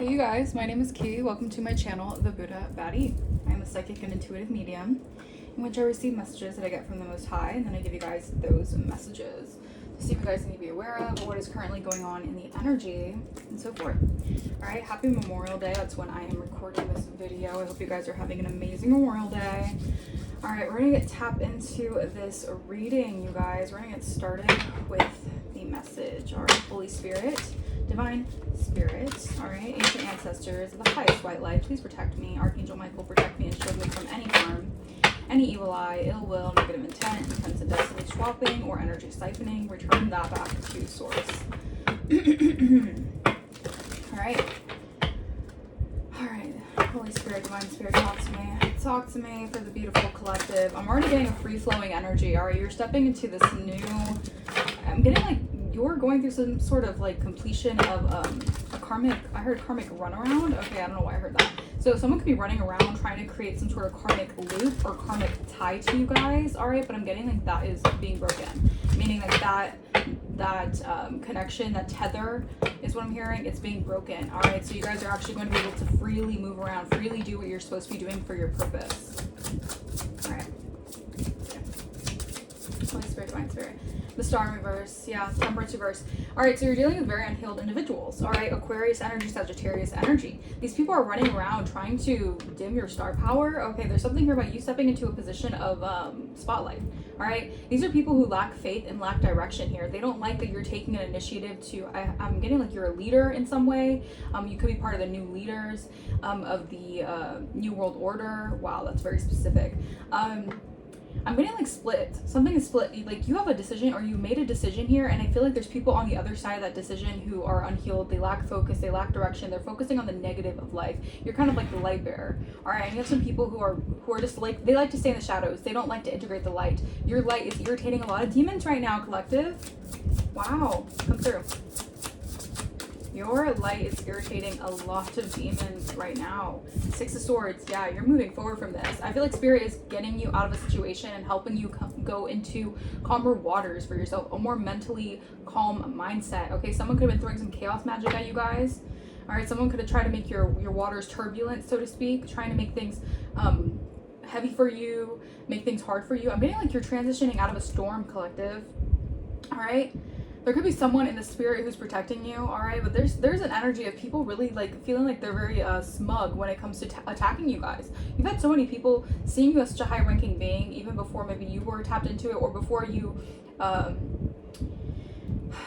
Hey you guys, my name is Ki. Welcome to my channel, The Buddha Baddie. I am a psychic and intuitive medium in which I receive messages that I get from the Most High, and then I give you guys those messages to see if you guys need to be aware of or what is currently going on in the energy and so forth. Alright, happy Memorial Day. That's when I am recording this video. I hope you guys are having an amazing Memorial Day. Alright, we're going to tap into this reading, you guys. We're going to get started with the message. Alright, Holy Spirit, Divine Spirit, alright, ancient ancestors, the highest white light, please protect me. Archangel Michael, protect me and shield me from any harm, any evil eye, ill will, negative intent, intents and destiny swapping, or energy siphoning. Return that back to source. Alright. Alright. Holy Spirit, Divine Spirit, talk to me. Talk to me for the beautiful collective. I'm already getting a free-flowing energy. Alright, you're stepping into this new... I'm getting like you're going through some sort of like completion of a karmic... I heard karmic runaround. Okay, I don't know why I heard that. So someone could be running around trying to create some sort of karmic loop or karmic tie to you guys. Alright, but I'm getting like that is being broken. Meaning like that connection, that tether is what I'm hearing. It's being broken. Alright, so you guys are actually going to be able to freely move around, freely do what you're supposed to be doing for your purpose. Alright. Holy Spirit, Divine Spirit. The star reverse, yeah, temperance reverse. Alright, so you're dealing with very unhealed individuals. Alright, Aquarius energy, Sagittarius energy. These people are running around trying to dim your star power. Okay, there's something here about you stepping into a position of spotlight. Alright, these are people who lack faith and lack direction here. They don't like that you're taking an initiative to, I'm getting like you're a leader in some way. You could be part of the new leaders of the New World Order. Wow, that's very specific. I'm getting like split. Something is split. Like you have a decision or you made a decision here, and I feel like there's people on the other side of that decision who are unhealed. They lack focus. They lack direction. They're focusing on the negative of life. You're kind of like the light bearer. All right. And you have some people who are just like, they like to stay in the shadows. They don't like to integrate the light. Your light is irritating a lot of demons right now, collective. Wow. Come through. Your light is irritating a lot of demons right now. Six of Swords. Yeah, you're moving forward from this. I feel like Spirit is getting you out of a situation and helping you go into calmer waters for yourself. A more mentally calm mindset. Okay, someone could have been throwing some chaos magic at you guys. All right, someone could have tried to make your waters turbulent, so to speak. Trying to make things heavy for you. Make things hard for you. I'm getting like you're transitioning out of a storm, collective. All right. There could be someone in the spirit who's protecting you, all right? But there's an energy of people really like feeling like they're very smug when it comes to attacking you guys. You've had so many people seeing you as such a high-ranking being, even before maybe you were tapped into it, or before you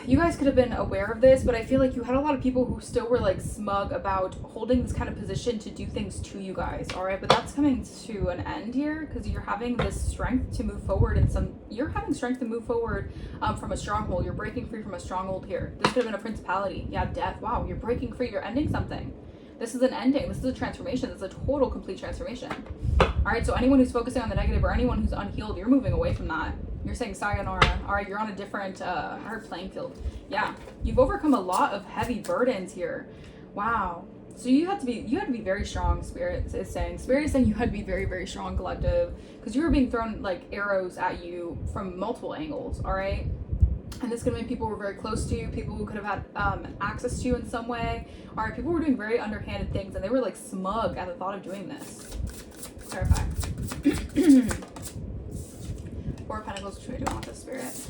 you guys could have been aware of this, but I feel like you had a lot of people who still were like smug about holding this kind of position to do things to you guys, all right? But that's coming to an end here because you're having this strength to move forward, and you're having strength to move forward from a stronghold. You're breaking free from a stronghold here. This could have been a principality. Yeah, death. Wow, you're breaking free. You're ending something. This is an ending. This is a transformation. This is a total, complete transformation. All right, so anyone who's focusing on the negative or anyone who's unhealed, you're moving away from that. You're saying sayonara. All right, you're on a different playing field. Yeah, you've overcome a lot of heavy burdens here. Wow. So you had to be very strong. Spirit is saying you had to be very, very strong, collective, because you were being thrown like arrows at you from multiple angles. All right. And this could mean people were very close to you, people who could have had access to you in some way. All right, people were doing very underhanded things, and they were like smug at the thought of doing this. Clarify. Four of Pentacles, which way do I want this, Spirit?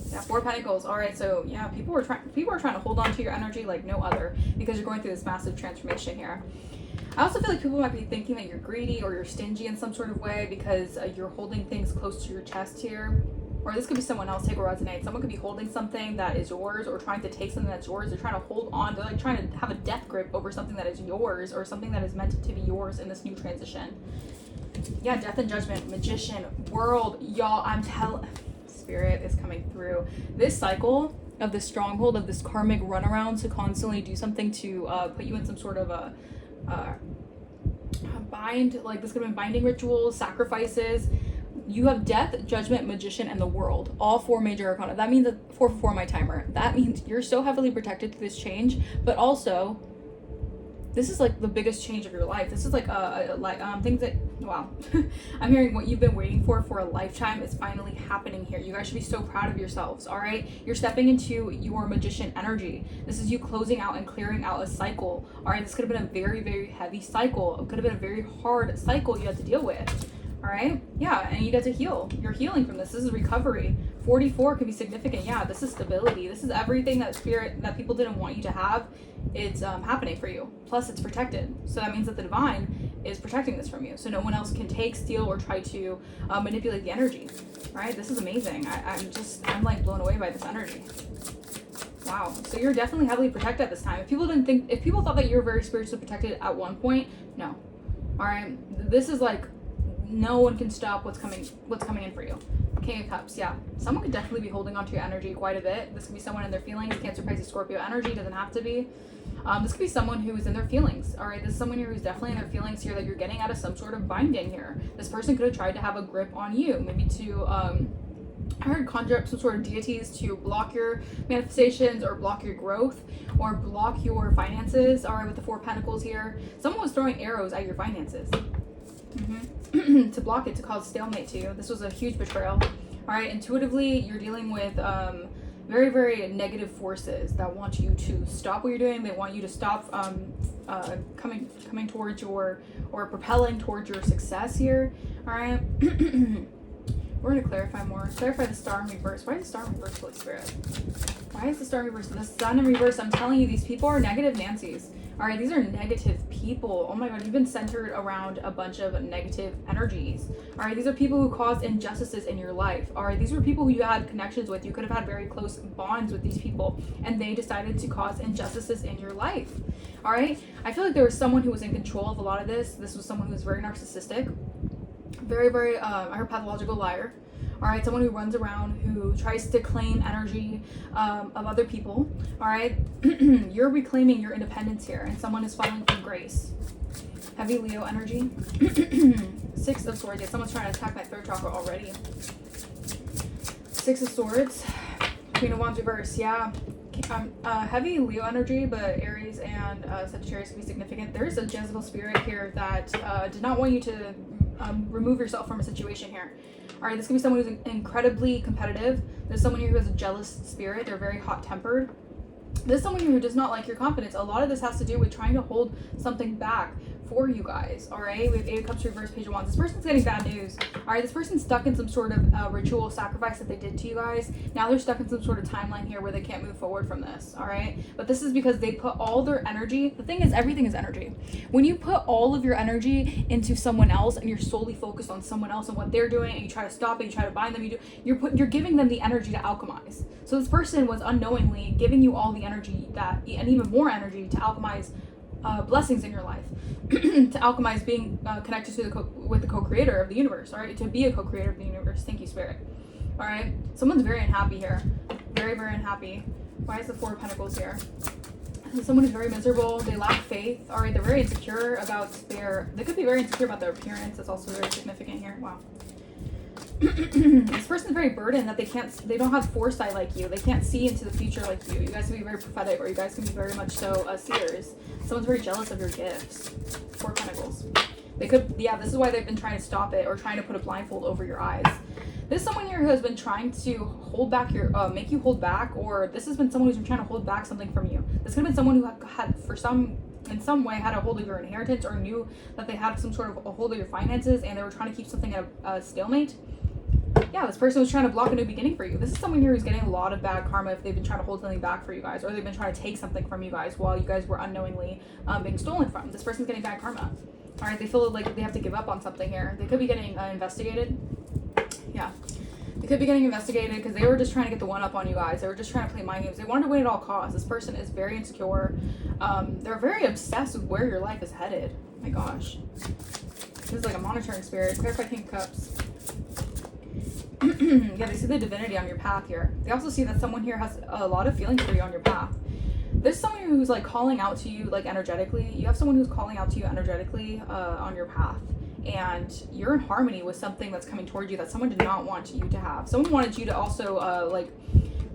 Yeah, Four of Pentacles. All right, so yeah, people are trying to hold on to your energy like no other because you're going through this massive transformation here. I also feel like people might be thinking that you're greedy or you're stingy in some sort of way because you're holding things close to your chest here. Or this could be someone else, take or resonate. Someone could be holding something that is yours or trying to take something that's yours. They're trying to hold on. They're like trying to have a death grip over something that is yours or something that is meant to be yours in this new transition. Yeah, death and judgment, magician, world. Y'all, I'm telling... Spirit is coming through. This cycle of this stronghold, of this karmic runaround to constantly do something to put you in some sort of a bind. Like this could have been binding rituals, sacrifices. You have death, judgment, magician, and the world. All four major arcana. That means that 4 for my timer. That means you're so heavily protected through this change, but also This is like the biggest change of your life. This is like things that, wow. I'm hearing what you've been waiting for a lifetime is finally happening here. You guys should be so proud of yourselves, all right? You're stepping into your magician energy. This is you closing out and clearing out a cycle, all right? This could have been a very, very heavy cycle. It could have been a very hard cycle you had to deal with. All right, yeah, and you get to heal. You're healing from this. This is recovery. 44 can be significant. Yeah, this is stability. This is everything that spirit, that people didn't want you to have. It's happening for you. Plus, it's protected. So that means that the divine is protecting this from you. So no one else can take, steal, or try to manipulate the energy. Right? This is amazing. I'm like blown away by this energy. Wow. So you're definitely heavily protected at this time. If people thought that you were very spiritually protected at one point, no. All right. This is like, no one can stop what's coming in for you. King of Cups, yeah. Someone could definitely be holding on to your energy quite a bit. This could be someone in their feelings. Cancer, Pisces, Scorpio energy, doesn't have to be. This could be someone who is in their feelings. All right, this is someone here who's definitely in their feelings here, that you're getting out of some sort of binding here. This person could have tried to have a grip on you, maybe to I heard conjure up some sort of deities to block your manifestations or block your growth or block your finances. All right, with the 4 Pentacles here. Someone was throwing arrows at your finances. To block it, to cause stalemate to you. This was a huge betrayal. All right, intuitively, you're dealing with very, very negative forces that want you to stop what you're doing. They want you to stop coming towards or propelling towards your success here. All right. We're going to clarify more. Clarify the star in reverse. Why is the star in reverse, Holy Spirit? Why is the star in reverse? The sun in reverse. I'm telling you, these people are negative Nancy's. All right, these are negative people. Oh my God, you've been centered around a bunch of negative energies. All right, these are people who caused injustices in your life. All right, these were people who you had connections with. You could have had very close bonds with these people, and they decided to cause injustices in your life. All right, I feel like there was someone who was in control of a lot of this. This was someone who was very narcissistic, very, very, I heard pathological liar. All right, someone who runs around, who tries to claim energy of other people. All right, you're reclaiming your independence here, and someone is falling from grace. Heavy Leo energy. 6 of Swords. Yeah, someone's trying to attack my third chakra already. 6 of Swords. Queen of Wands reverse. Yeah. Heavy Leo energy, but Aries and Sagittarius can be significant. There's a Jezebel spirit here that did not want you to remove yourself from a situation here. All right, this could be someone who's incredibly competitive. There's someone here who has a jealous spirit. They're very hot-tempered. There's someone here who does not like your confidence. A lot of this has to do with trying to hold something back for you guys. All right, we have 8 of Cups reverse, Page of Wands. This person's getting bad news. All right, this person's stuck in some sort of ritual sacrifice that they did to you guys. Now they're stuck in some sort of timeline here where they can't move forward from this. All right, but this is because they put all their energy. The thing is, everything is energy. When you put all of your energy into someone else and you're solely focused on someone else and what they're doing, and you try to stop it, you try to bind them, you're giving them the energy to alchemize. So this person was unknowingly giving you all the energy and even more energy to alchemize blessings in your life, to alchemize being connected to with the co-creator of the universe. All right, to be a co-creator of the universe. Thank you, Spirit. All right, someone's very unhappy here, very, very unhappy. Why is the 4 of Pentacles here? Someone who's very miserable. They lack faith. All right, they're very insecure about they could be very insecure about their appearance. That's also very significant here. Wow. This person's very burdened that they don't have foresight like you. They can't see into the future like you. You guys can be very prophetic, or you guys can be very much so seers. Someone's very jealous of your gifts. 4 Pentacles. This is why they've been trying to stop it or trying to put a blindfold over your eyes. This is someone here who has been trying to hold back make you hold back, or this has been someone who's been trying to hold back something from you. This could have been someone who had in some way had a hold of your inheritance, or knew that they had some sort of a hold of your finances, and they were trying to keep something at a stalemate. Yeah, this person was trying to block a new beginning for you. This is someone here who's getting a lot of bad karma if they've been trying to hold something back for you guys, or they've been trying to take something from you guys while you guys were unknowingly being stolen from. This person's getting bad karma. All right, they feel like they have to give up on something here. They could be getting investigated. Yeah, they could be getting investigated because they were just trying to get the one up on you guys. They were just trying to play mind games. They wanted to win at all costs. This person is very insecure. They're very obsessed with where your life is headed. Oh my gosh. This is like a monitoring spirit. Clarify King of Cups. Yeah, they see the divinity on your path here. They also see that someone here has a lot of feelings for you on your path. There's someone who's like calling out to you like energetically. You have someone who's calling out to you energetically on your path. And you're in harmony with something that's coming towards you that someone did not want you to have. Someone wanted you to also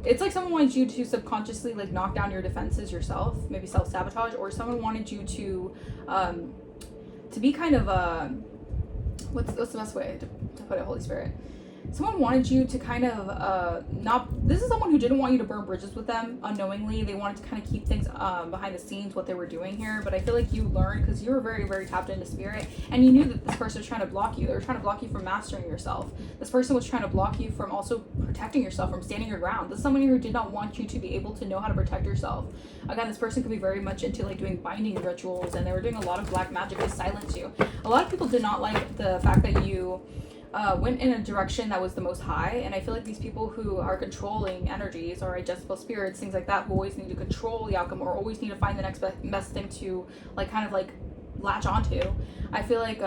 It's like someone wanted you to subconsciously like knock down your defenses yourself, maybe self-sabotage, or someone wanted you to be kind of what's the best way to put it, Holy Spirit? Someone wanted you to kind of this is someone who didn't want you to burn bridges with them unknowingly. They wanted to kind of keep things behind the scenes, what they were doing here. But I feel like you learned, because you were very, very tapped into spirit, and you knew that this person was trying to block you. They were trying to block you from mastering yourself. This person was trying to block you from also protecting yourself, from standing your ground. This is someone who did not want you to be able to know how to protect yourself. Again, this person could be very much into like doing binding rituals, and they were doing a lot of black magic to silence you. A lot of people did not like the fact that you went in a direction that was the most high, and I feel like these people who are controlling energies or Jezebel spirits, things like that, who always need to control the outcome or always need to find the next best thing to like kind of like latch onto, I feel like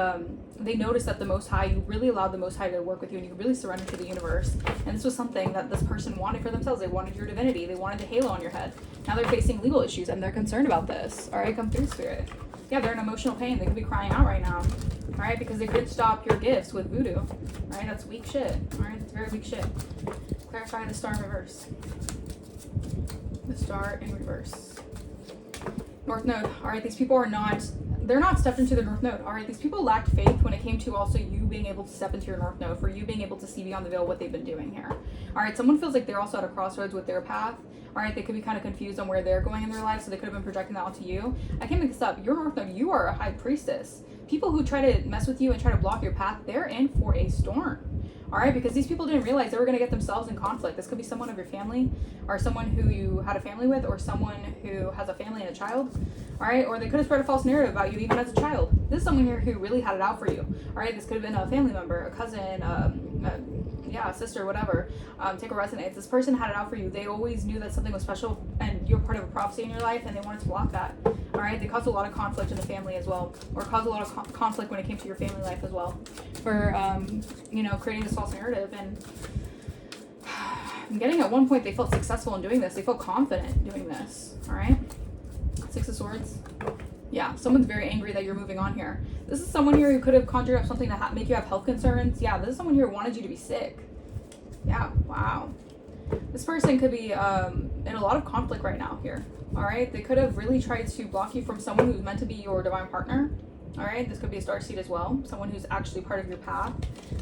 they noticed that the Most High, you really allowed the Most High to work with you, and you really surrendered to the universe, and this was something that this person wanted for themselves. They wanted your divinity, they wanted the halo on your head. Now they're facing legal issues and they're concerned about this. All right, come through, Spirit. Yeah, they're in emotional pain. They could be crying out right now. All right, because they couldn't stop your gifts with voodoo. All right, that's weak shit. All right, it's very weak shit. Clarify the star in reverse. The star in reverse. North Node. All right, these people are not, they're not stepped into the North Node. All right, these people lacked faith when it came to also you being able to step into your North Node, for you being able to see beyond the veil what they've been doing here. All right, someone feels like they're also at a crossroads with their path. All right, they could be kind of confused on where they're going in their life, so they could have been projecting that onto you. I can't make this up. Your North Node, you are a high priestess. People who try to mess with you and try to block your path, they're in for a storm. All right, because these people didn't realize they were going to get themselves in conflict. This could be someone of your family, or someone who you had a family with, or someone who has a family and a child. All right, or they could have spread a false narrative about you even as a child. This is someone here who really had it out for you. All right, this could have been a family member, a cousin, a sister, whatever. Take a resonance. This person had it out for you. They always knew that something was special and you're part of a prophecy in your life, and they wanted to block that. All right, they caused a lot of conflict in the family as well, or caused a lot of conflict when it came to your family life as well, for creating this false narrative. And I'm getting at one point they felt successful in doing this. They felt confident doing this. All right, Six of Swords. Yeah, someone's very angry that you're moving on here. This is someone here who could have conjured up something to make you have health concerns. Yeah, this is someone here who wanted you to be sick. Yeah, wow. This person could be in a lot of conflict right now here. All right, they could have really tried to block you from someone who's meant to be your divine partner. All right, this could be a starseed as well, someone who's actually part of your path.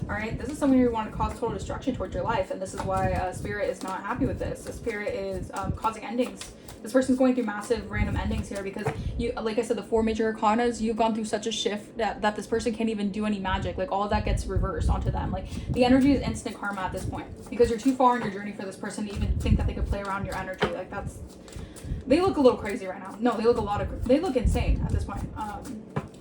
All right, this is someone who want to cause total destruction towards your life, and this is why Spirit is not happy with this. The Spirit is causing endings. This person's going through massive random endings here because you, like I said, the 4 major arcanas, you've gone through such a shift that this person can't even do any magic. Like all of that gets reversed onto them. Like the energy is instant karma at this point because you're too far in your journey for this person to even think that they could play around your energy. Like they look a little crazy right now. No, they look insane at this point.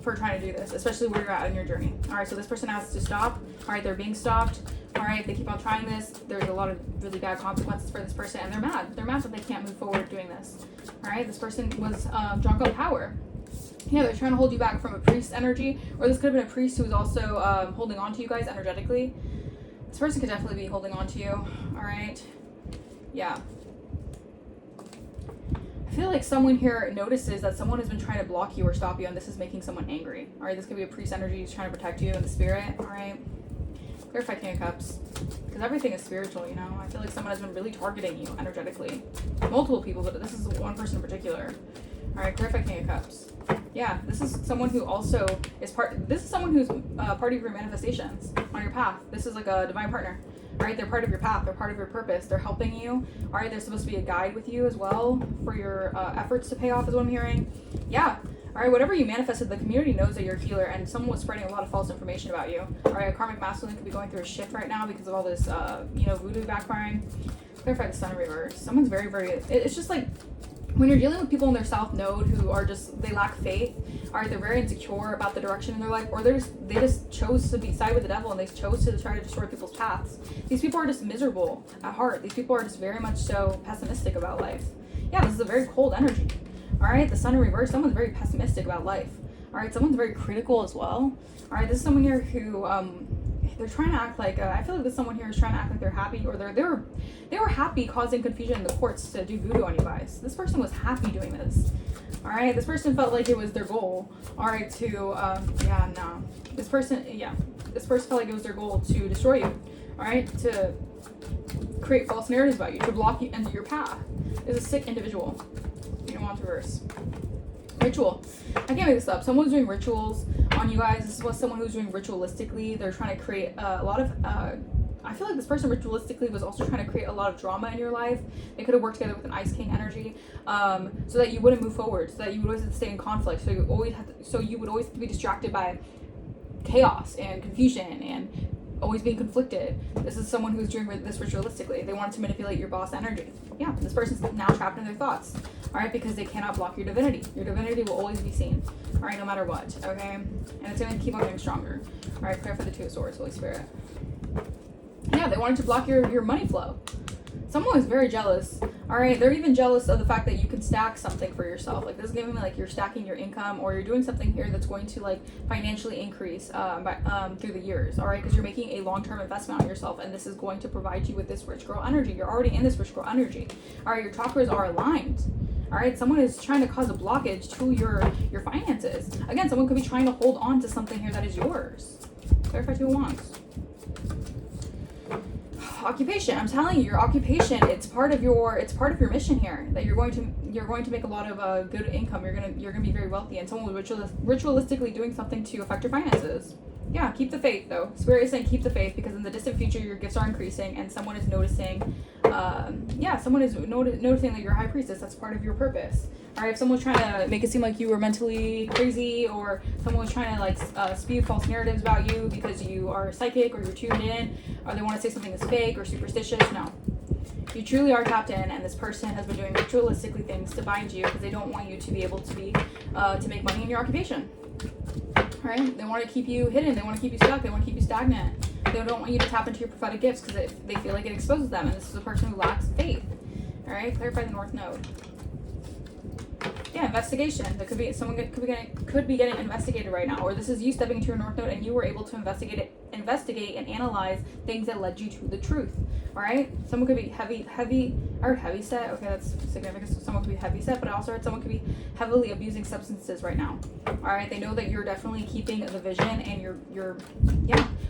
For trying to do this, especially where you're at in your journey. All right, so this person has to stop. All right, they're being stopped. All right, if they keep on trying this, there's a lot of really bad consequences for this person, and they're mad. They're mad that they can't move forward doing this. All right, this person was drunk on power. Yeah, they're trying to hold you back from a priest energy, or this could have been a priest who was also holding on to you guys energetically. This person could definitely be holding on to you. All right, yeah. I feel like someone here notices that someone has been trying to block you or stop you, and this is making someone angry. All right, this could be a priest energy who's trying to protect you in the spirit. All right, clarify King of Cups, because everything is spiritual, you know. I feel like someone has been really targeting you energetically. Multiple people, but this is one person in particular. All right, clarify King of Cups. Yeah, this is someone who also is this is someone who's part of your manifestations on your path. This is like a divine partner. All right, they're part of your path. They're part of your purpose. They're helping you. All right, they're supposed to be a guide with you as well for your efforts to pay off is what I'm hearing. Yeah. All right, whatever you manifested, the community knows that you're a healer, and someone was spreading a lot of false information about you. All right, a karmic masculine could be going through a shift right now because of all this, voodoo backfiring. Clarify the Sun in reverse. Someone's very, very, it's just like, when you're dealing with people in their South Node who are they lack faith, all right, they're very insecure about the direction in their life, or they just chose to be side with the devil and they chose to try to destroy people's paths. These people are just miserable at heart. These people are just very much so pessimistic about life. Yeah, this is a very cold energy. All right, the Sun in reverse, someone's very pessimistic about life. All right, someone's very critical as well. All right, this is someone here who, they're trying to act like, I feel like this someone here is trying to act like they're happy, or they were happy causing confusion in the courts to do voodoo on you guys. This person was happy doing this. All right, this person felt like it was their goal. All right, this person felt like it was their goal to destroy you. All right, to create false narratives about you, to block you into your path. Is a sick individual. You don't want to reverse. Ritual. I can't make this up. Someone's doing rituals on you guys. This is what someone who's doing ritualistically. They're trying to create a lot of I feel like this person ritualistically was also trying to create a lot of drama in your life. They could have worked together with an Ice King energy, so that you wouldn't move forward, so that you would always have to stay in conflict, so you would always be distracted by chaos and confusion and always being conflicted. This is someone who's doing this ritualistically. They wanted to manipulate your boss energy. Yeah, this person's now trapped in their thoughts, all right, because they cannot block your divinity. Your divinity will always be seen, all right, no matter what, okay? And it's going to keep on getting stronger. All right, prayer for the Two of Swords, Holy Spirit. Yeah, they wanted to block your money flow. Someone is very jealous. All right, they're even jealous of the fact that you can stack something for yourself. Like, this is giving me like you're stacking your income, or you're doing something here that's going to like financially increase through the years. All right, because you're making a long-term investment on yourself, and this is going to provide you with this rich girl energy. You're already in this rich girl energy. All right, your chakras are aligned. All right, someone is trying to cause a blockage to your finances. Again, someone could be trying to hold on to something here that is yours. Clarify Two of Wands. Occupation. I'm telling you, your occupation, it's part of your mission here, that you're going to make a lot of good income. You're gonna be very wealthy, and someone was ritualistically doing something to affect your finances. Yeah, keep the faith though. Spirit is saying keep the faith, because in the distant future your gifts are increasing, and someone is noticing noticing that you're a high priestess. That's part of your purpose. All right, if someone's trying to make it seem like you were mentally crazy, or someone was trying to like spew false narratives about you because you are psychic or you're tuned in, or they want to say something is fake or superstitious, no. You truly are tapped in, and this person has been doing ritualistically things to bind you because they don't want you to be able to be to make money in your occupation. All right, they want to keep you hidden. They want to keep you stuck. They want to keep you stagnant. They don't want you to tap into your prophetic gifts because they feel like it exposes them, and this is a person who lacks faith. All right, clarify the North Node. Yeah, investigation. That could be someone could be getting investigated right now, or this is you stepping into your North Node and you were able to investigate and analyze things that led you to the truth. All right, someone could be heavy set. Okay, that's significant. So someone could be heavy set, but I also heard someone could be heavily abusing substances right now. All right, they know that you're definitely keeping the vision, and you're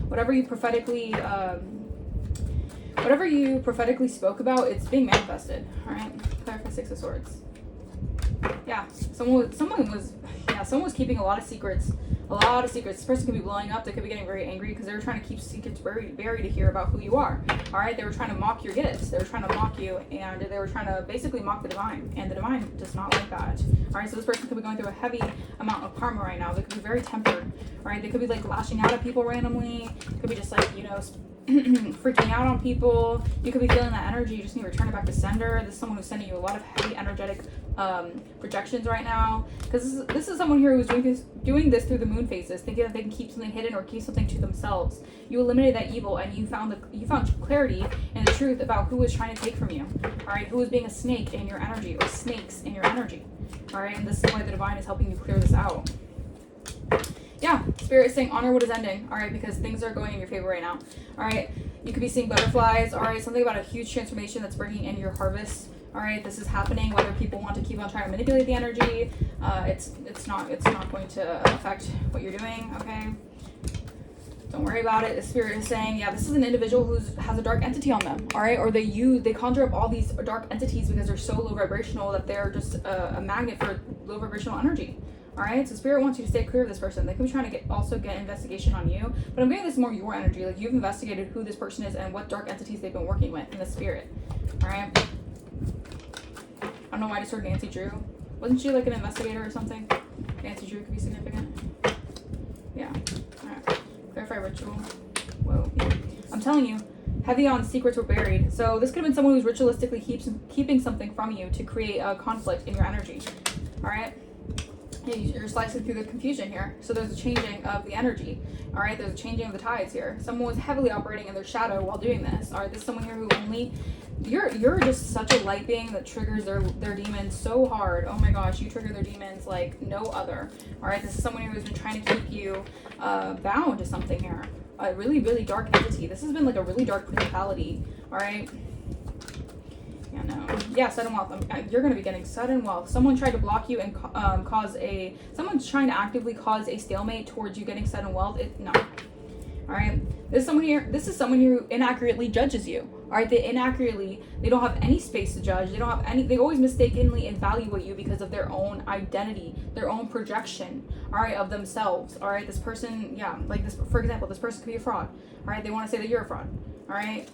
whatever you prophetically spoke about, it's being manifested. All right, clarify Six of Swords. Yeah, someone was keeping a lot of secrets. This person could be blowing up. They could be getting very angry because they were trying to keep secrets buried to hear about who you are. All right, they were trying to mock your gifts. They were trying to mock you, and they were trying to basically mock the divine, and the divine does not like that. All right, so this person could be going through a heavy amount of karma right now. They could be very tempered. All right, they could be like lashing out at people randomly. Could be just like, freaking out on people. You could be feeling that energy. You just need to return it back to sender. This is someone who's sending you a lot of heavy energetic projections right now, because this is someone here who's doing this through the moon phases, thinking that they can keep something hidden or keep something to themselves. You eliminated that evil, and you found clarity and the truth about who was trying to take from you. All right, who was being a snake in your energy, or snakes in your energy. All right, and this is why the divine is helping you clear this out. Yeah, Spirit is saying honor what is ending. All right, because things are going in your favor right now. All right, you could be seeing butterflies. All right, something about a huge transformation that's bringing in your harvest. All right, this is happening. Whether people want to keep on trying to manipulate the energy, it's not going to affect what you're doing. Okay, don't worry about it. The Spirit is saying, yeah, this is an individual who has a dark entity on them. All right, or they conjure up all these dark entities because they're so low vibrational that they're just a magnet for low vibrational energy. All right, so Spirit wants you to stay clear of this person. They could be trying to get investigation on you, but I'm getting this more your energy. Like, you've investigated who this person is and what dark entities they've been working with in the Spirit. All right. I don't know why I just heard Nancy Drew. Wasn't she like an investigator or something? Nancy Drew could be significant. Yeah. All right. Clarify ritual. Whoa. Yeah. I'm telling you, heavy on secrets were buried. So this could have been someone who's ritualistically keeping something from you to create a conflict in your energy. All right. You're slicing through the confusion here. So there's a changing of the energy. All right, there's a changing of the tides here. Someone was heavily operating in their shadow while doing this. All right, this is someone here who only, you're just such a light being that triggers their demons so hard. Oh my gosh, you trigger their demons like no other. All right, this is someone who has been trying to keep you bound to something here. A really, really dark entity. This has been like a really dark principality. All right. Yeah, no. Yeah, sudden wealth. You're going to be getting sudden wealth. Someone tried to block you and someone's trying to actively cause a stalemate towards you getting sudden wealth. No. All right. This is someone here who inaccurately judges you. All right, they don't have any space to judge. They always mistakenly evaluate you because of their own identity, their own projection, all right, of themselves. All right, this person, yeah, like this, for example, this person could be a fraud. All right, they want to say that you're a fraud. All right,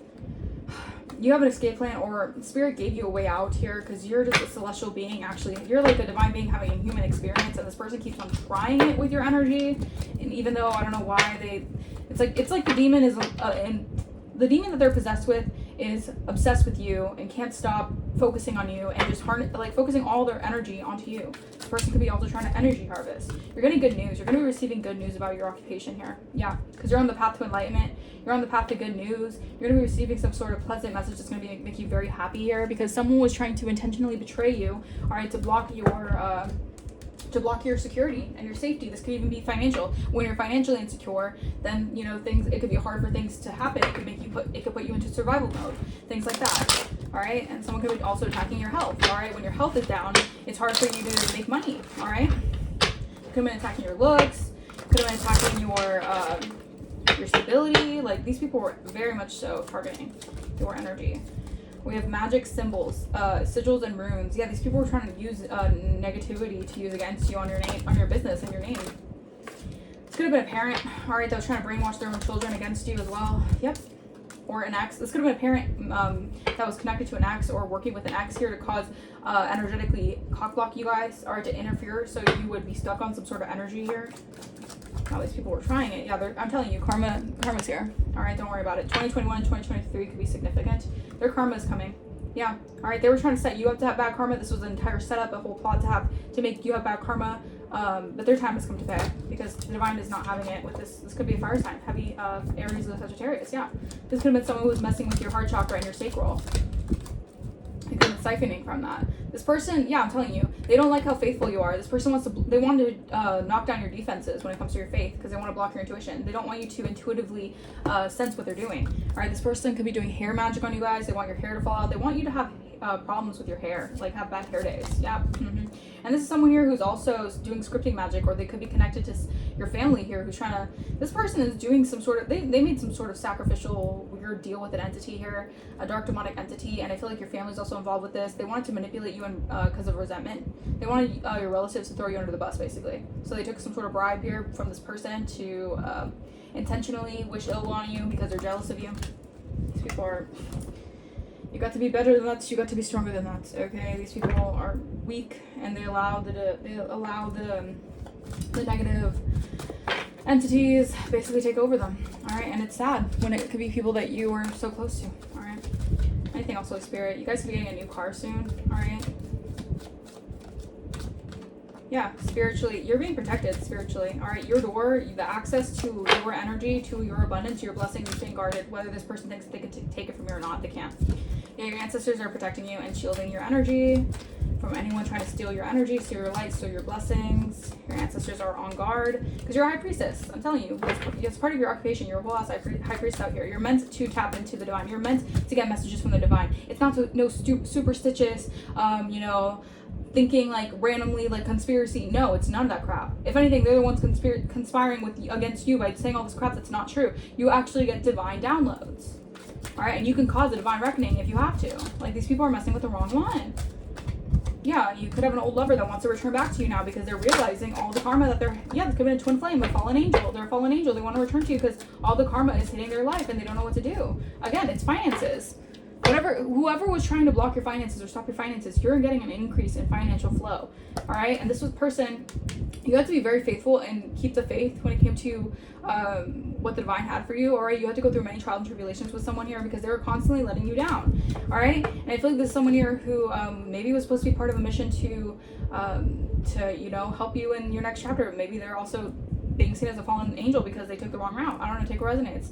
you have an escape plan, or spirit gave you a way out here, because you're just a celestial being. Actually, you're like a divine being having a human experience, and this person keeps on trying it with your energy. And even though I don't know why it's like the demon is and the demon that they're possessed with is obsessed with you and can't stop focusing on you and just focusing all their energy onto you. This person could be also trying to energy harvest. You're getting good news. You're going to be receiving good news about your occupation here. Yeah, because you're on the path to enlightenment. You're on the path to good news. You're going to be receiving some sort of pleasant message that's going to make you very happy here, because someone was trying to intentionally betray you, all right, to block your security and your safety. This could even be financial. When you're financially insecure, then it could be hard for things to happen. It could put you into survival mode, things like that. All right, and someone could be also attacking your health. All right, when your health is down, it's hard for you to make money. All right, could have been attacking your looks. Could have been attacking your stability. Like, these people were very much so targeting your energy. We have magic symbols, sigils and runes. Yeah, these people were trying to use negativity to use against you on your name, on your business and your name. This could have been a parent, all right, that was trying to brainwash their own children against you as well. Yep. Or an ex. This could have been a parent that was connected to an ex or working with an ex here to cause energetically cockblock you guys, or to interfere so you would be stuck on some sort of energy here. All these people were trying it. Yeah, I'm telling you, karma's here. All right, don't worry about it. 2021 and 2023 could be significant. Their karma is coming. Yeah. All right, they were trying to set you up to have bad karma. This was an entire setup, a whole plot to make you have bad karma. But their time has come to pay, because the divine is not having it with this. This could be a fire sign, heavy Aries or Sagittarius. Yeah. This could have been someone who was messing with your heart chakra and your sacral. You could have been siphoning from that. This person, yeah, I'm telling you, they don't like how faithful you are. This person they want to knock down your defenses when it comes to your faith, because they want to block your intuition. They don't want you to intuitively sense what they're doing. All right, this person could be doing hair magic on you guys. They want your hair to fall out. They want you to have problems with your hair, like have bad hair days. Yeah. Mm-hmm. And this is someone here who's also doing scripting magic, or they could be connected to your family here who's trying to, this person is doing some sort of, they made some sort of sacrificial weird deal with an entity here, a dark demonic entity, and I feel like your family's also involved with this. They wanted to manipulate you because of resentment. They wanted your relatives to throw you under the bus, basically. So they took some sort of bribe here from this person to intentionally wish ill on you because they're jealous of you. These people are, you got to be better than that. You got to be stronger than that. Okay, these people are weak, and they allow the negative entities basically take over them. All right, and it's sad when it could be people that you were so close to. All right, anything else, Holy Spirit? You guys could be getting a new car soon. All right. Yeah, spiritually, you're being protected spiritually. All right, your door, the access to your energy, to your abundance, your blessing is being guarded. Whether this person thinks they can take it from you or not, they can't. Yeah, your ancestors are protecting you and shielding your energy from anyone trying to steal your energy, steal your light, steal your blessings. Your ancestors are on guard, because you're a high priestess. I'm telling you, it's part of your occupation. You're a whole ass high priest out here. You're meant to tap into the divine. You're meant to get messages from the divine. It's not no superstitious, thinking like randomly, like conspiracy. No, it's none of that crap. If anything, they're the ones conspiring against you by saying all this crap that's not true. You actually get divine downloads. All right, and you can cause a divine reckoning if you have to. Like, these people are messing with the wrong one. Yeah, you could have an old lover that wants to return back to you now because they're realizing all the karma that this could have been a twin flame, a fallen angel. They're a fallen angel. They want to return to you because all the karma is hitting their life and they don't know what to do. Again, it's finances. Whoever was trying to block your finances or stop your finances, you're getting an increase in financial flow. All right, and this was person, you have to be very faithful and keep the faith when it came to what the divine had for you. All right, you had to go through many trials and tribulations with someone here because they were constantly letting you down. All right, and I feel like there's someone here who maybe was supposed to be part of a mission to help you in your next chapter. Maybe they're also being seen as a fallen angel because they took the wrong route. I don't know, take what resonates.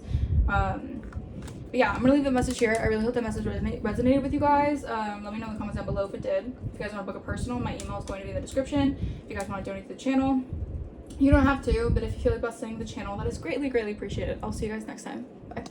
But yeah, I'm going to leave a message here. I really hope that message resonated with you guys. Let me know in the comments down below if it did. If you guys want to book a personal, my email is going to be in the description. If you guys want to donate to the channel, you don't have to, but if you feel like blessing the channel, that is greatly, greatly appreciated. I'll see you guys next time. Bye.